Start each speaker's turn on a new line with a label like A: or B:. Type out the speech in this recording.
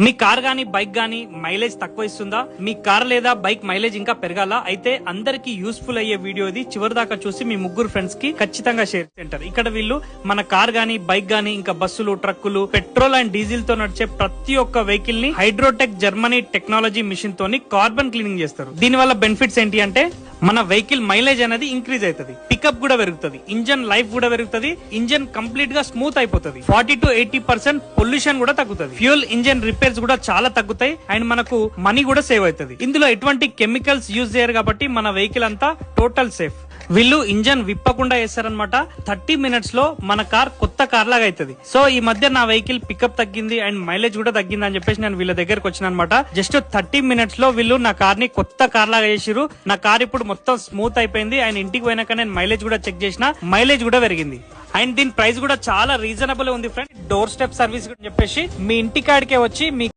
A: మీ car గానీ bike గానీ mileage తక్కువ ఇస్తుందా? మీ కార్ లేదా బైక్ మైలేజ్ ఇంకా పెరగాల? అయితే అందరికి యూస్ఫుల్ అయ్యే వీడియో ఇది. చివరి దాకా చూసి మీ ముగ్గురు ఫ్రెండ్స్ కి ఖచ్చితంగా షేర్ చేయంటారు. ఇక్కడ వీళ్ళు మన కార్ గానీ బైక్ గానీ ఇంకా బస్సులు, ట్రక్కులు, పెట్రోల్ అండ్ డీజిల్ తో నడిచే ప్రతి ఒక్క వెహికల్ ని హైడ్రోటెక్ జర్మనీ టెక్నాలజీ మిషన్ తోని కార్బన్ క్లీనింగ్ చేస్తారు. దీని వల్ల బెనిఫిట్స్ ఏంటి అంటే మన వెహికల్ మైలేజ్ అనేది ఇంక్రీజ్ అవుతుంది, పికప్ కూడా పెరుగుతుంది, ఇంజన్ లైఫ్ కూడా పెరుగుతుంది, ఇంజన్ కంప్లీట్ గా స్మూత్ అయిపోతుంది, 40 to 80% పొల్యూషన్ కూడా తగ్గుతుంది, ఫ్యూయల్ ఇంజన్ రిపేర్స్ కూడా చాలా తగ్గుతాయి అండ్ మనకు మనీ కూడా సేవ్ అవుతుంది. ఇందులో ఎటువంటి కెమికల్స్ యూజ్ చేయరు కాబట్టి మన వెహికల్ అంతా టోటల్ సేఫ్. వీళ్ళు ఇంజన్ విప్పకుండా వేస్తారనమాట. 30 minutes లో మన కార్ కొత్త కార్ లాగా అవుతుంది. సో ఈ మధ్య నా వెహికల్ పికప్ తగ్గింది అండ్ మైలేజ్ కూడా తగ్గింది అని చెప్పేసి నేను వీళ్ళ దగ్గరకు వచ్చిన అనమాట. జస్ట్ 30 minutes లో వీళ్ళు నా కార్ ని కొత్త కార్ లాగా చేసిరు. నా కార్ ఇప్పుడు మొత్తం స్మూత్ అయిపోయింది అండ్ ఇంటికి పోయినాక నేను మైలేజ్ కూడా చెక్ చేసిన, మైలేజ్ కూడా పెరిగింది అండ్ దీని ప్రైస్ కూడా చాలా రీజనబుల్ ఉంది ఫ్రెండ్. డోర్ స్టెప్ సర్వీస్ చెప్పేసి మీ ఇంటికాడికే వచ్చి మీ